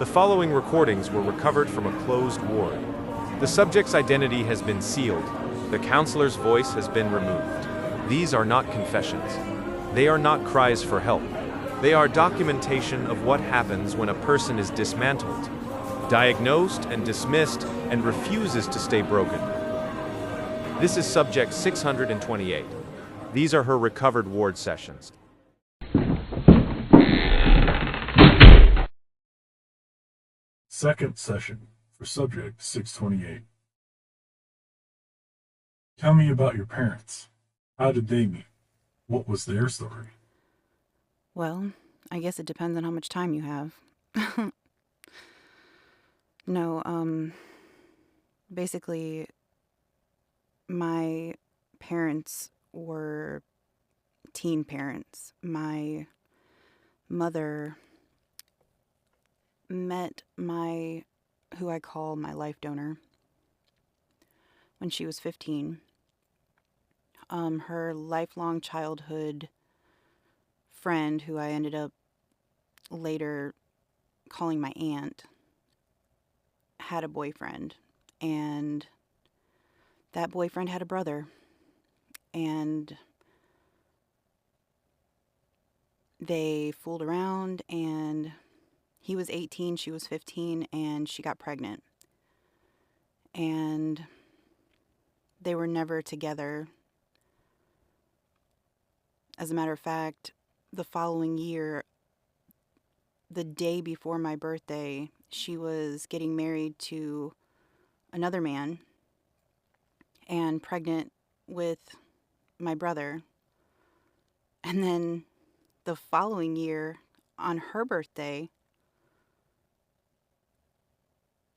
The following recordings were recovered from a closed ward. The subject's identity has been sealed. The counselor's voice has been removed. These are not confessions. They are not cries for help. They are documentation of what happens when a person is dismantled, diagnosed and dismissed, and refuses to stay broken. This is subject 628. These are her recovered ward sessions. Second session for subject 628. Tell me about your parents. How did they meet? What was their story? Well, I guess it depends on how much time you have. No, basically, my parents were teen parents. My mother met who I call my life donor, when she was 15. Her lifelong childhood friend, who I ended up later calling my aunt, had a boyfriend, and that boyfriend had a brother, and they fooled around, and he was 18, she was 15, and she got pregnant. And they were never together. As a matter of fact, the following year, the day before my birthday, she was getting married to another man and pregnant with my brother. And then the following year, on her birthday,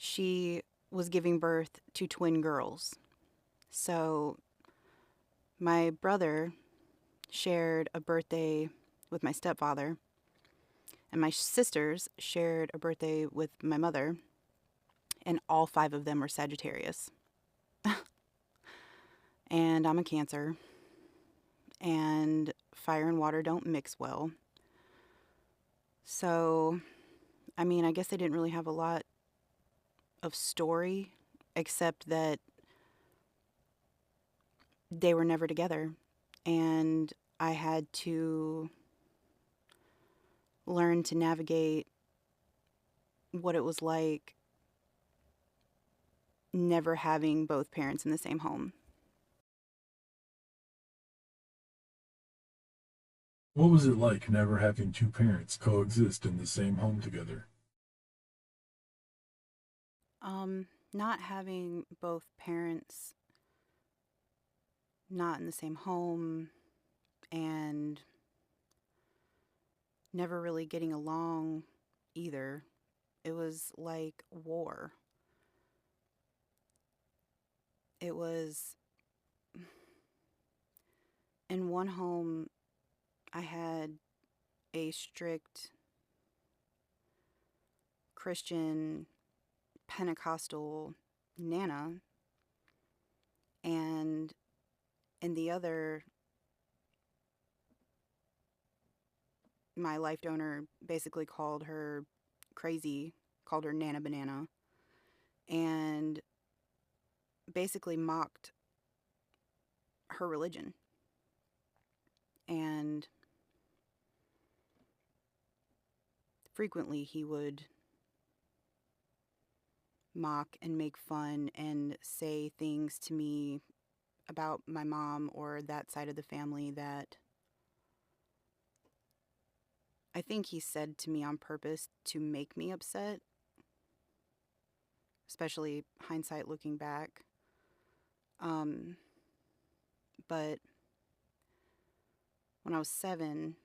she was giving birth to twin girls. So my brother shared a birthday with my stepfather, and my sisters shared a birthday with my mother, and all 5 of them were Sagittarius. And I'm a Cancer, and fire and water don't mix well. So, I mean, I guess they didn't really have a lot of story, except that they were never together, and I had to learn to navigate what it was like never having both parents in the same home. What was it like never having two parents coexist in the same home together? Not having both parents not in the same home and never really getting along either. It was like war. It was, in one home, I had a strict Christian Pentecostal Nana, and in the other, my life donor basically called her crazy, called her Nana Banana, and basically mocked her religion. And frequently he would mock and make fun and say things to me about my mom or that side of the family that I think he said to me on purpose to make me upset, especially hindsight looking back. But when I was 7,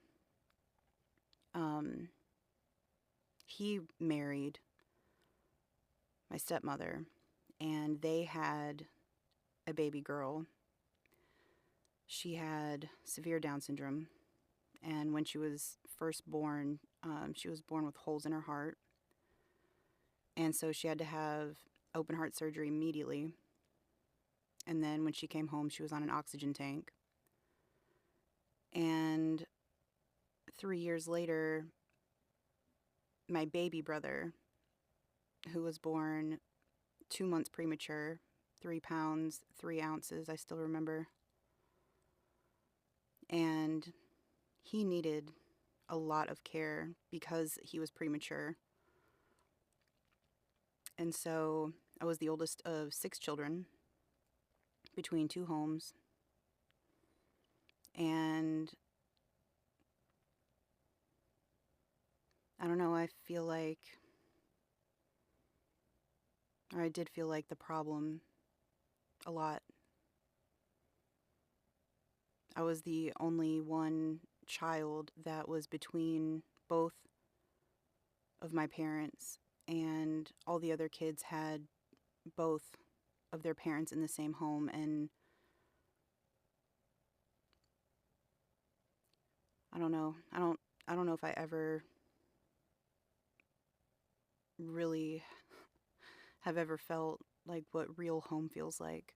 he married my stepmother, and they had a baby girl. She had severe Down syndrome, and when she was first born, she was born with holes in her heart, and so she had to have open heart surgery immediately. And then when she came home, she was on an oxygen tank. And 3 years later, my baby brother who was born 2 months premature, 3 pounds, 3 ounces, I still remember. And he needed a lot of care because he was premature. And so I was the oldest of 6 children between 2 homes. And I don't know, I did feel like the problem a lot. I was the only one child that was between both of my parents, and all the other kids had both of their parents in the same home. And I don't know. I don't know if I ever really have ever felt like what real home feels like.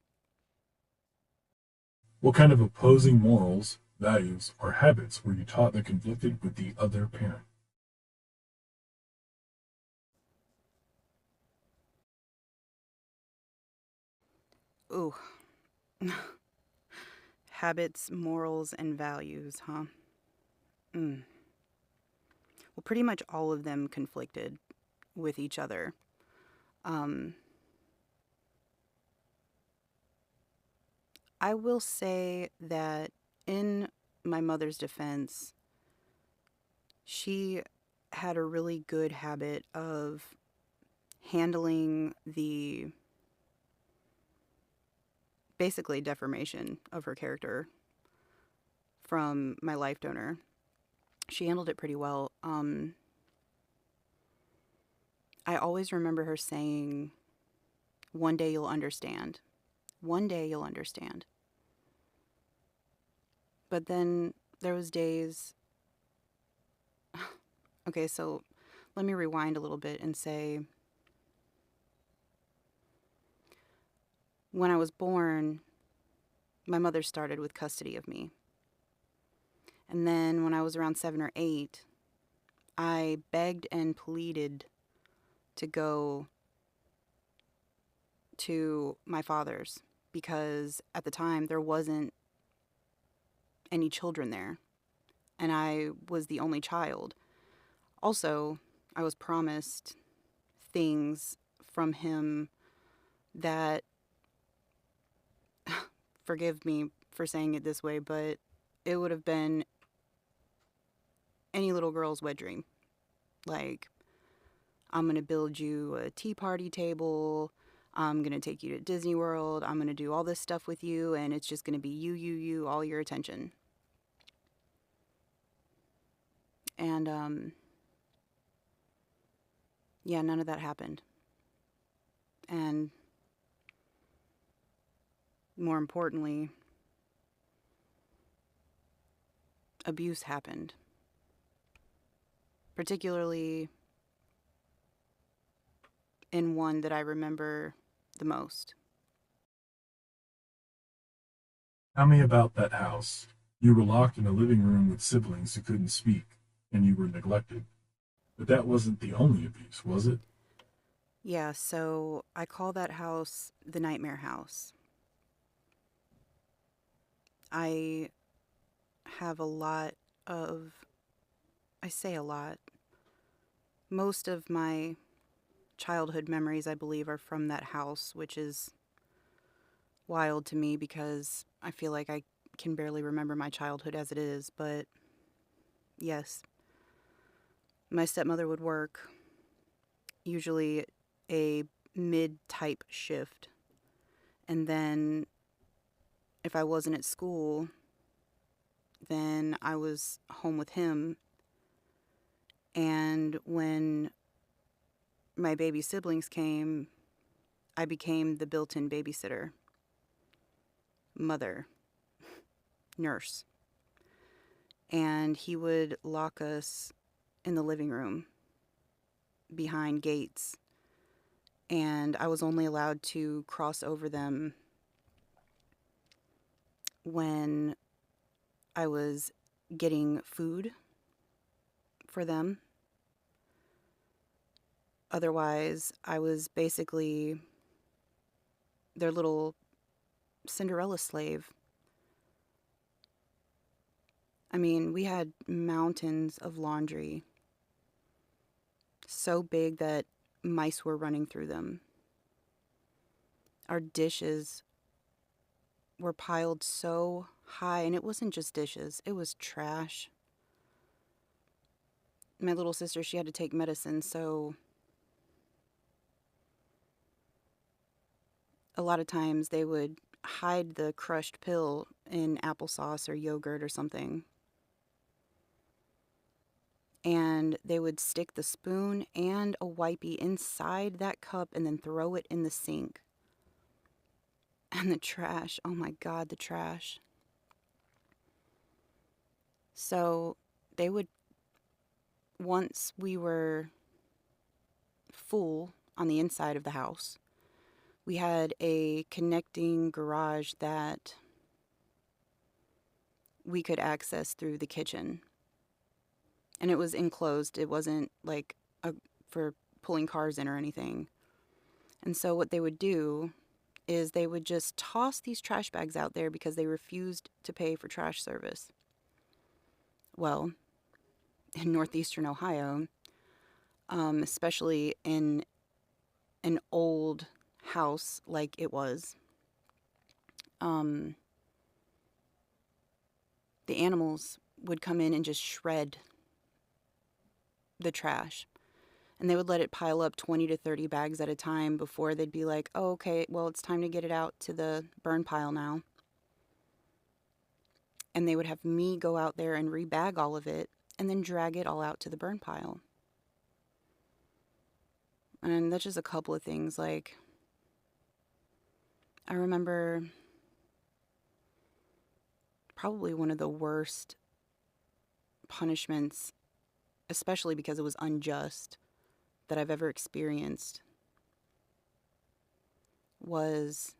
What kind of opposing morals, values, or habits were you taught that conflicted with the other parent? Ooh, habits, morals, and values, huh? Mm. Well, pretty much all of them conflicted with each other. Um, I will say that in my mother's defense, she had a really good habit of handling the basically deformation of her character from my life donor. She handled it pretty well. I always remember her saying, "One day you'll understand. One day you'll understand." But then there was days. Okay, so let me rewind a little bit and say, when I was born, my mother started with custody of me. And then when I was around 7 or 8, I begged and pleaded to go to my father's because at the time there wasn't any children there, and I was the only child. Also, I was promised things from him that, forgive me for saying it this way, but it would have been any little girl's wet dream. Like, I'm going to build you a tea party table. I'm going to take you to Disney World. I'm going to do all this stuff with you, and it's just going to be you, all your attention. And, yeah, none of that happened. And more importantly, abuse happened. Particularly in one that I remember the most. Tell me about that house. You were locked in a living room with siblings who couldn't speak, and you were neglected. But that wasn't the only abuse, was it? Yeah, so I call that house the nightmare house. I have a lot of, I say a lot, most of my childhood memories, I believe, are from that house, which is wild to me because I feel like I can barely remember my childhood as it is. But yes, my stepmother would work usually a mid-type shift. And then if I wasn't at school, then I was home with him. And when my baby siblings came, I became the built-in babysitter, mother, nurse. And he would lock us in the living room behind gates. And I was only allowed to cross over them when I was getting food for them. Otherwise, I was basically their little Cinderella slave. I mean, we had mountains of laundry, so big that mice were running through them. Our dishes were piled so high, and it wasn't just dishes, it was trash. My little sister, she had to take medicine, so a lot of times they would hide the crushed pill in applesauce or yogurt or something. And they would stick the spoon and a wipey inside that cup and then throw it in the sink. And the trash, oh my God, the trash. So they would, once we were full on the inside of the house, we had a connecting garage that we could access through the kitchen. And it was enclosed. It wasn't like for pulling cars in or anything. And so what they would do is they would just toss these trash bags out there because they refused to pay for trash service. Well, in northeastern Ohio, especially in an old house like it was, the animals would come in and just shred the trash. And they would let it pile up 20 to 30 bags at a time before they'd be like, oh, okay, well, it's time to get it out to the burn pile now. And they would have me go out there and rebag all of it and then drag it all out to the burn pile. And that's just a couple of things. Like, I remember probably one of the worst punishments, especially because it was unjust, that I've ever experienced was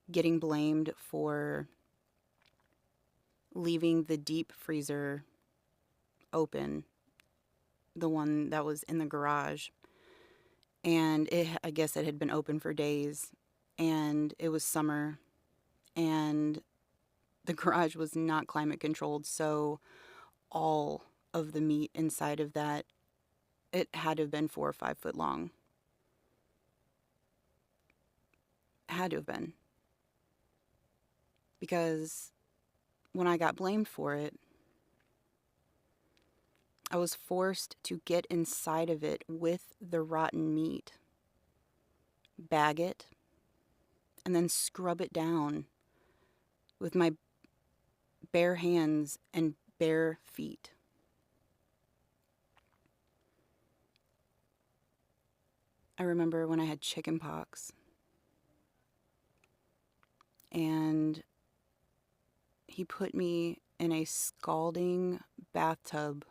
getting blamed for leaving the deep freezer open, the one that was in the garage. And I guess it had been open for days, and it was summer, and the garage was not climate controlled, so all of the meat inside of that, it had to have been 4 or 5 foot long. Had to have been. Because when I got blamed for it, I was forced to get inside of it with the rotten meat, bag it, and then scrub it down with my bare hands and bare feet. I remember when I had chicken pox, and he put me in a scalding bathtub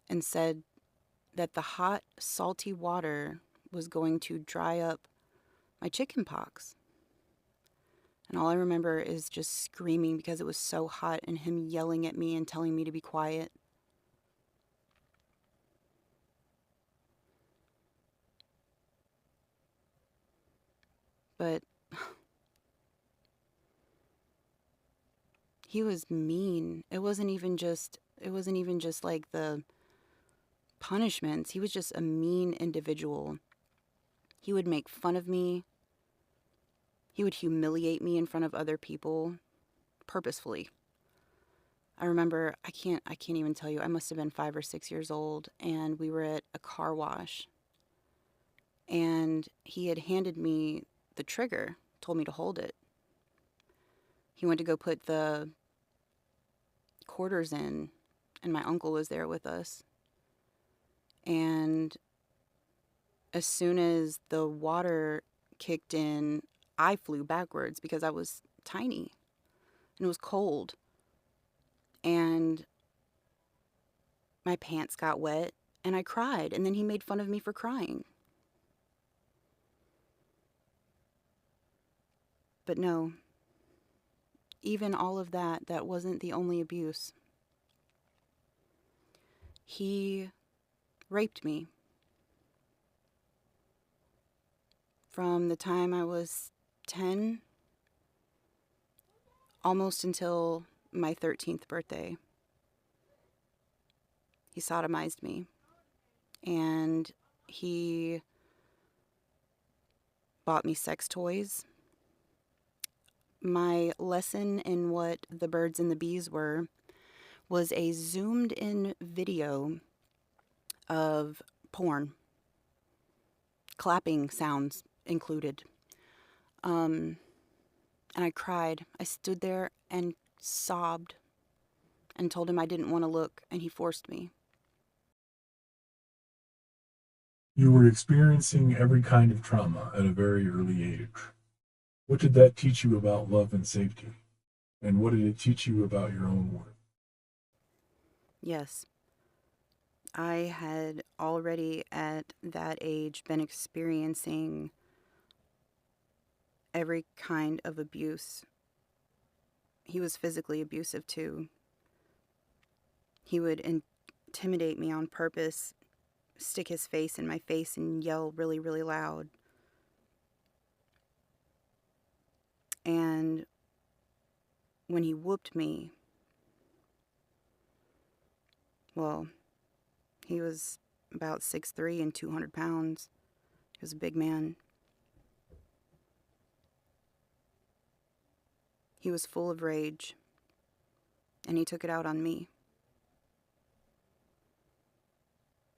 and said that the hot, salty water was going to dry up my chicken pox. And all I remember is just screaming because it was so hot and him yelling at me and telling me to be quiet. But he was mean. It wasn't even just like the punishments. He was just a mean individual. He would make fun of me. He would humiliate me in front of other people purposefully. I remember, I can't even tell you, I must have been 5 or 6 years old, and we were at a car wash. And he had handed me the trigger, told me to hold it. He went to go put the quarters in, and my uncle was there with us. And as soon as the water kicked in, I flew backwards because I was tiny and it was cold. And my pants got wet and I cried, and then he made fun of me for crying. But no, even all of that, that wasn't the only abuse. He raped me from the time I was 10 almost until my 13th birthday. He sodomized me, and he bought me sex toys. My lesson in what the birds and the bees were was a zoomed in video of porn, clapping sounds included. And I cried. I stood there and sobbed and told him I didn't want to look, and he forced me. You were experiencing every kind of trauma at a very early age. What did that teach you about love and safety? And what did it teach you about your own worth? Yes, I had already at that age been experiencing every kind of abuse. He was physically abusive too. He would intimidate me on purpose, stick his face in my face and yell really, really loud. And when he whooped me, well, he was about 6'3" and 200 pounds. He was a big man. He was full of rage, and he took it out on me.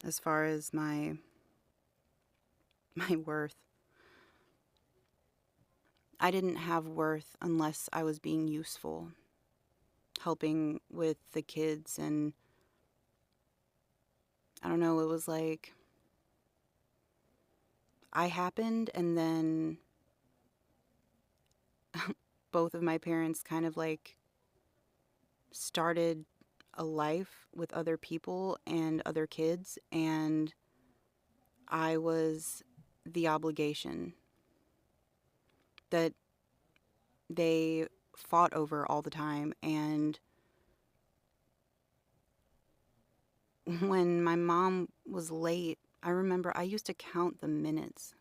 As far as my worth, I didn't have worth unless I was being useful, helping with the kids, and I don't know, it was like I happened, and then both of my parents kind of like started a life with other people and other kids, and I was the obligation that they fought over all the time. And when my mom was late, I remember I used to count the minutes,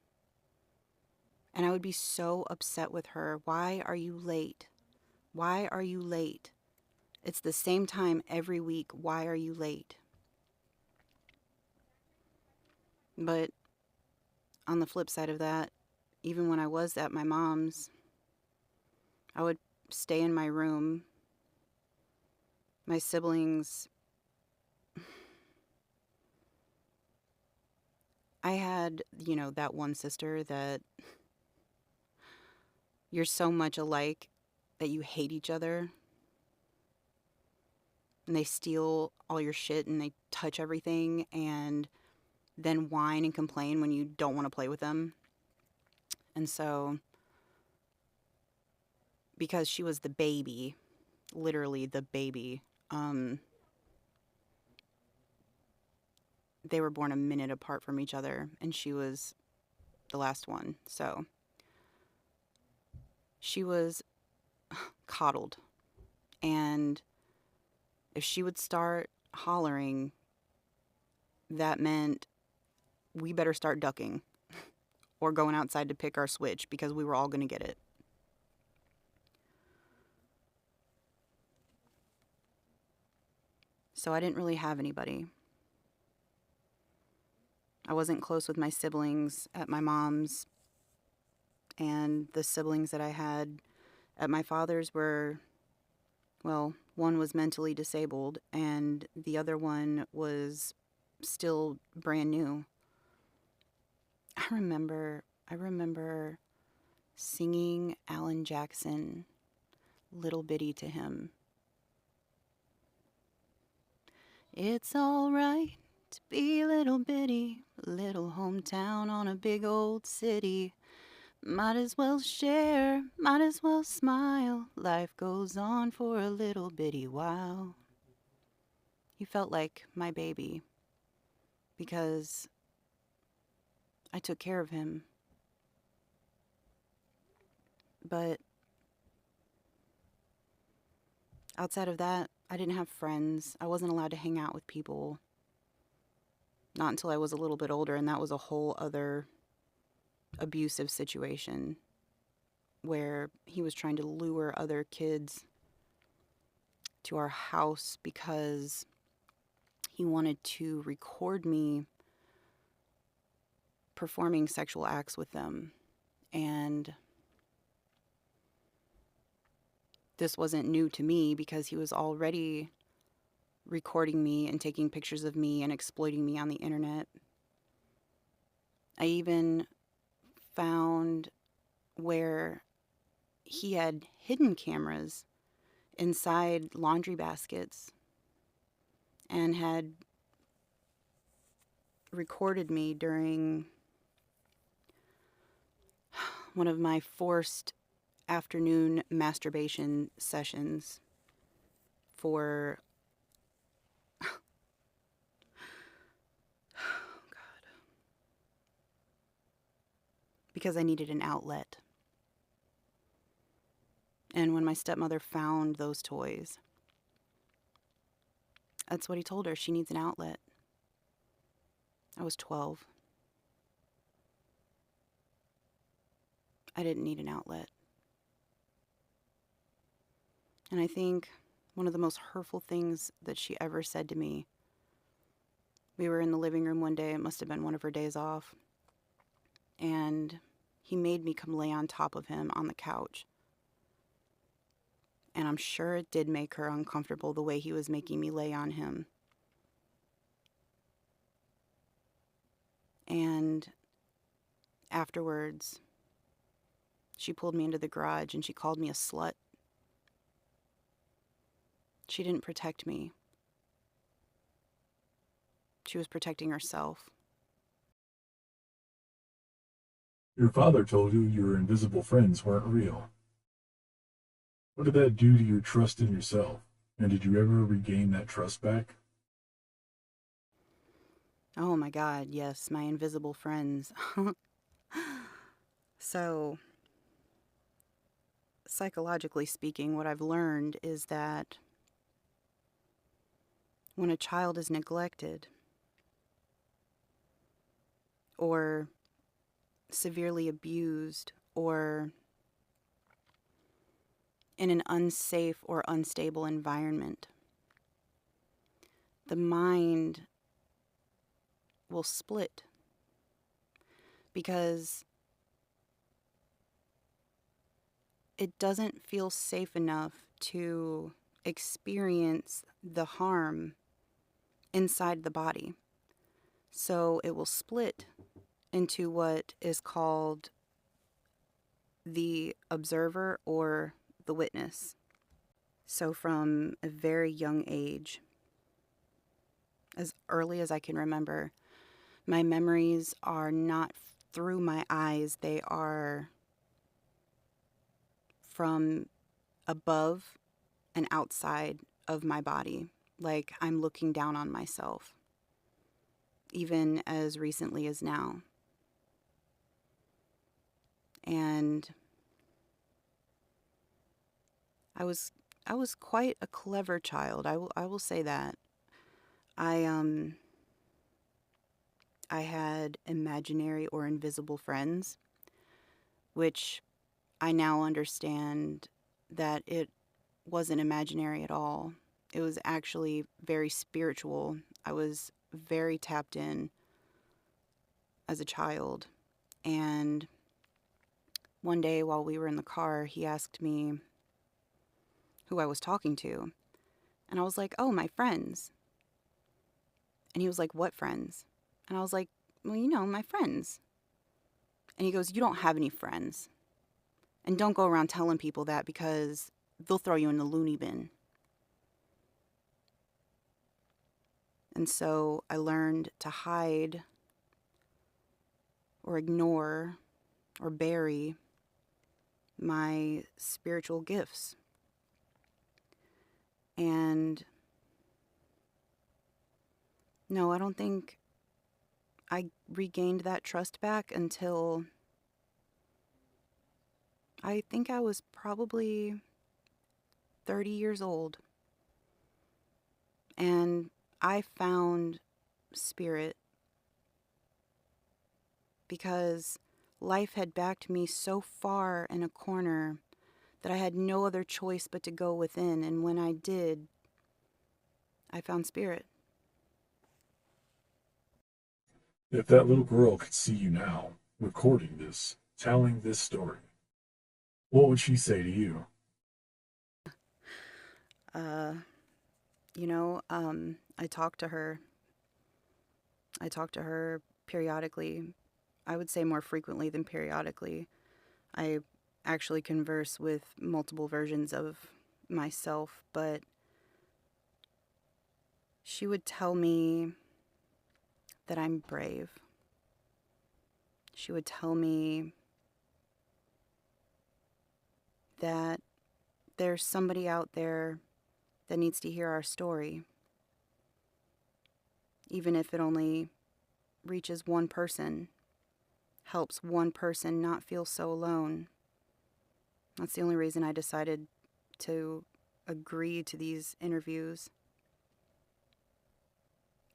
and I would be so upset with her. Why are you late? Why are you late? It's the same time every week. Why are you late? But on the flip side of that, even when I was at my mom's, I would stay in my room. My siblings, I had, that one sister that you're so much alike that you hate each other. And they steal all your shit and they touch everything and then whine and complain when you don't want to play with them. And so, because she was the baby, literally the baby, they were born a minute apart from each other, and she was the last one. So she was coddled. And if she would start hollering, that meant we better start ducking or going outside to pick our switch because we were all going to get it. So I didn't really have anybody. I wasn't close with my siblings at my mom's, and the siblings that I had at my father's were, well, one was mentally disabled and the other one was still brand new. I remember singing Alan Jackson, Little Bitty, to him. It's all right to be little bitty, little hometown on a big old city. Might as well share, might as well smile. Life goes on for a little bitty while. He felt like my baby because I took care of him. But outside of that, I didn't have friends. I wasn't allowed to hang out with people. Not until I was a little bit older, and that was a whole other abusive situation where he was trying to lure other kids to our house because he wanted to record me performing sexual acts with them. And this wasn't new to me because he was already recording me and taking pictures of me and exploiting me on the internet. I even found where he had hidden cameras inside laundry baskets and had recorded me during one of my forced afternoon masturbation sessions for because I needed an outlet. And when my stepmother found those toys, that's what he told her. She needs an outlet. I was 12. I didn't need an outlet. And I think one of the most hurtful things that she ever said to me, we were in the living room one day, it must have been one of her days off, and he made me come lay on top of him on the couch. And I'm sure it did make her uncomfortable the way he was making me lay on him. And afterwards, she pulled me into the garage and she called me a slut. She didn't protect me. She was protecting herself. Your father told you your invisible friends weren't real. What did that do to your trust in yourself? And did you ever regain that trust back? Oh my God, yes, my invisible friends. So, psychologically speaking, what I've learned is that when a child is neglected or severely abused or in an unsafe or unstable environment, the mind will split because it doesn't feel safe enough to experience the harm inside the body. So it will split into what is called the observer or the witness. So from a very young age, as early as I can remember, my memories are not through my eyes, they are from above and outside of my body. Like I'm looking down on myself, even as recently as now. And I was quite a clever child. I will say that. I had imaginary or invisible friends, which I now understand that it wasn't imaginary at all. It was actually very spiritual. I was very tapped in as a child. And one day while we were in the car, he asked me who I was talking to. And I was like, oh, my friends. And he was like, what friends? And I was like, well, my friends. And he goes, you don't have any friends. And don't go around telling people that because they'll throw you in the loony bin. And so I learned to hide or ignore or bury my spiritual gifts. And no, I don't think I regained that trust back until I think I was probably 30 years old. And I found spirit because life had backed me so far in a corner that I had no other choice but to go within. And when I did, I found spirit. If that little girl could see you now, recording this, telling this story, what would she say to you? Uh, I talk to her. I talk to her periodically. I would say more frequently than periodically. I actually converse with multiple versions of myself, but she would tell me that I'm brave. She would tell me that there's somebody out there that needs to hear our story, even if it only reaches one person, helps one person not feel so alone. That's the only reason I decided to agree to these interviews.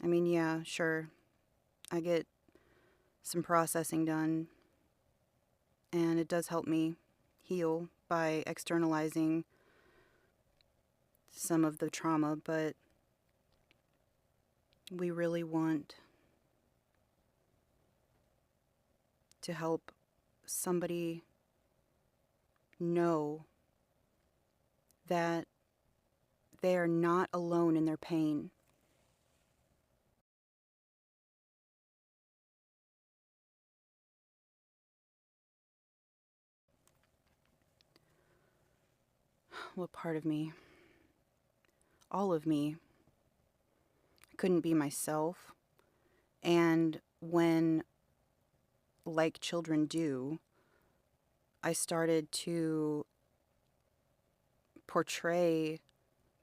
I mean, yeah, sure, I get some processing done, and it does help me heal by externalizing some of the trauma, but we really want to help somebody know that they are not alone in their pain. What part of me? All of me. I couldn't be myself. And when, like children do, I started to portray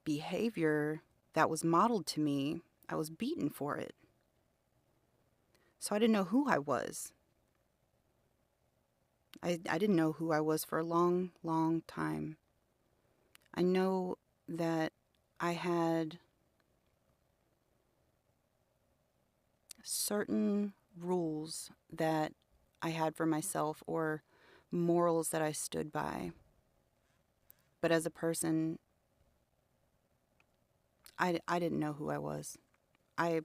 behavior that was modeled to me, I was beaten for it. So I didn't know who I was. I didn't know who I was for a long, long time. I know that I had certain rules that I had for myself or morals that I stood by. But as a person, I didn't know who I was. I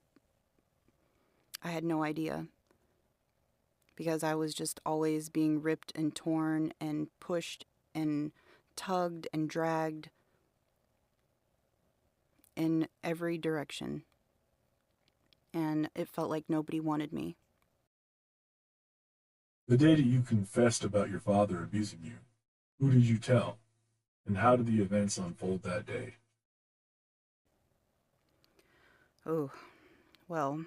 I had no idea because I was just always being ripped and torn and pushed and tugged and dragged in every direction. And it felt like nobody wanted me. The day that you confessed about your father abusing you, who did you tell? And how did the events unfold that day? Oh, well,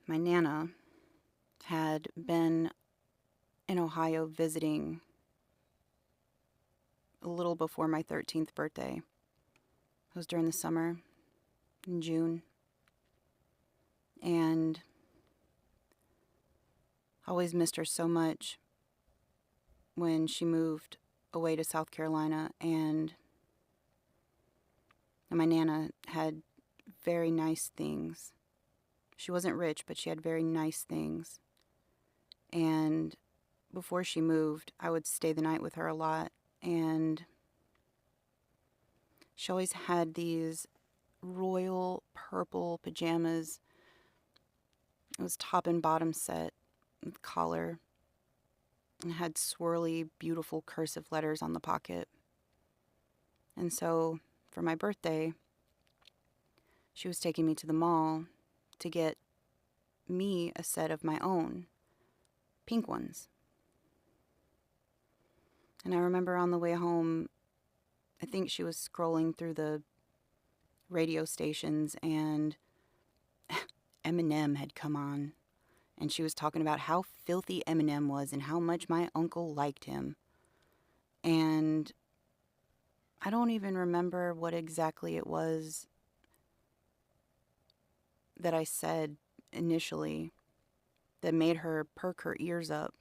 my Nana had been in Ohio visiting a little before my 13th birthday. It was during the summer in June. And I always missed her so much when she moved away to South Carolina. And my Nana had very nice things. She wasn't rich, but she had very nice things. And before she moved, I would stay the night with her a lot. And she always had these royal purple pajamas. It was top and bottom set with collar and had swirly, beautiful cursive letters on the pocket. And so for my birthday, she was taking me to the mall to get me a set of my own, pink ones. And I remember on the way home, I think she was scrolling through the radio stations and Eminem had come on. And she was talking about how filthy Eminem was and how much my uncle liked him. And I don't even remember what exactly it was that I said initially that made her perk her ears up.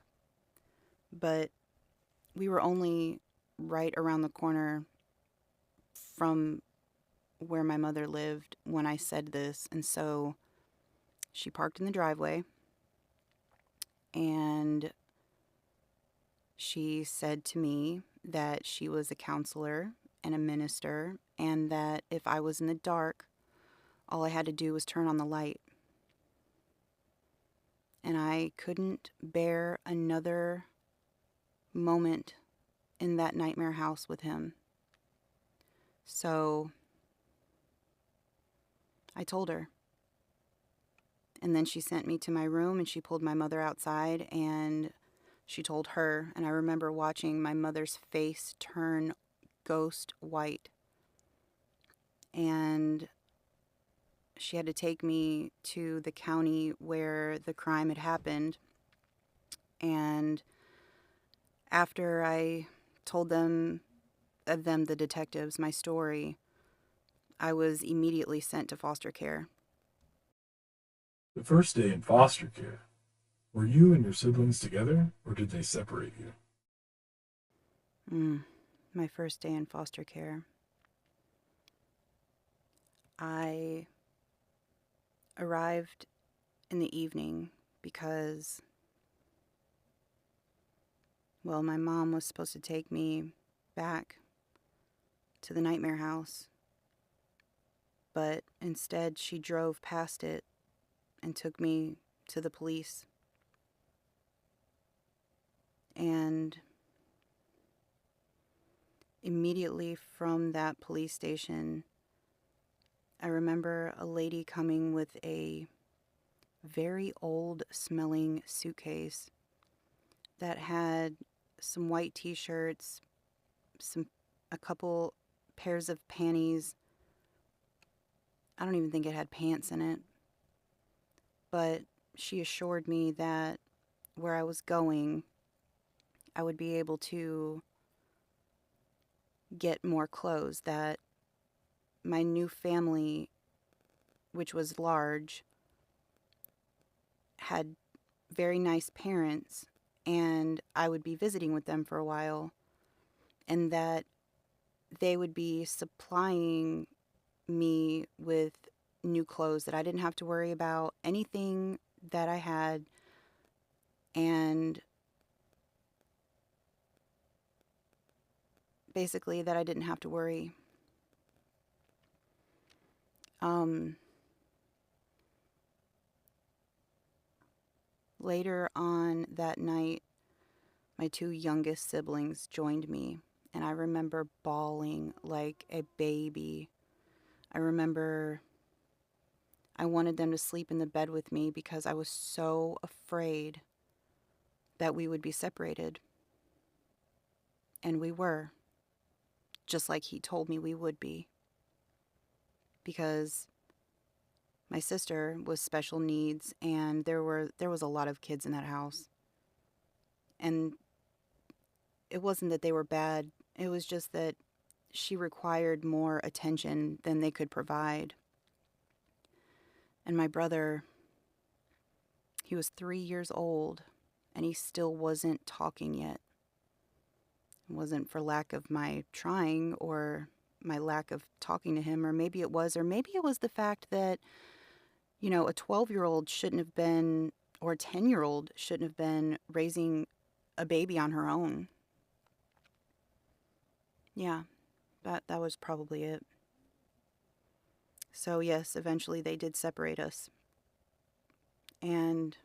But we were only right around the corner from where my mother lived when I said this. And so She parked in the driveway and she said to me that she was a counselor and a minister, and that if I was in the dark, all I had to do was turn on the light. And I couldn't bear another moment in that nightmare house with him. So I told her. And then she sent me to my room and she pulled my mother outside and she told her. And I remember watching my mother's face turn ghost white. And she had to take me to the county where the crime had happened. And after I told them, the detectives, my story, I was immediately sent to foster care. The first day in foster care, were you and your siblings together, or did they separate you? My first day in foster care. I arrived in the evening because, well, my mom was supposed to take me back to the nightmare house, but instead she drove past it and took me to the police. And immediately from that police station, I remember a lady coming with a very old smelling suitcase that had some white t-shirts, a couple pairs of panties. I don't even think it had pants in it. But she assured me that where I was going, I would be able to get more clothes, that my new family, which was large, had very nice parents, and I would be visiting with them for a while, and that they would be supplying me with new clothes, that I didn't have to worry about anything that I had, and basically that I didn't have to worry. Later on that night, my two youngest siblings joined me, and I remember bawling like a baby. I remember I wanted them to sleep in the bed with me because I was so afraid that we would be separated. And we were, just like he told me we would be. Because my sister was special needs, and there was a lot of kids in that house. And it wasn't that they were bad, it was just that she required more attention than they could provide. And my brother, he was 3 years old, and he still wasn't talking yet. It wasn't for lack of my trying or my lack of talking to him, or maybe it was the fact that, a 12-year-old shouldn't have been, or a 10-year-old shouldn't have been raising a baby on her own. Yeah, that was probably it. So yes, eventually they did separate us. And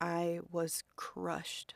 I was crushed.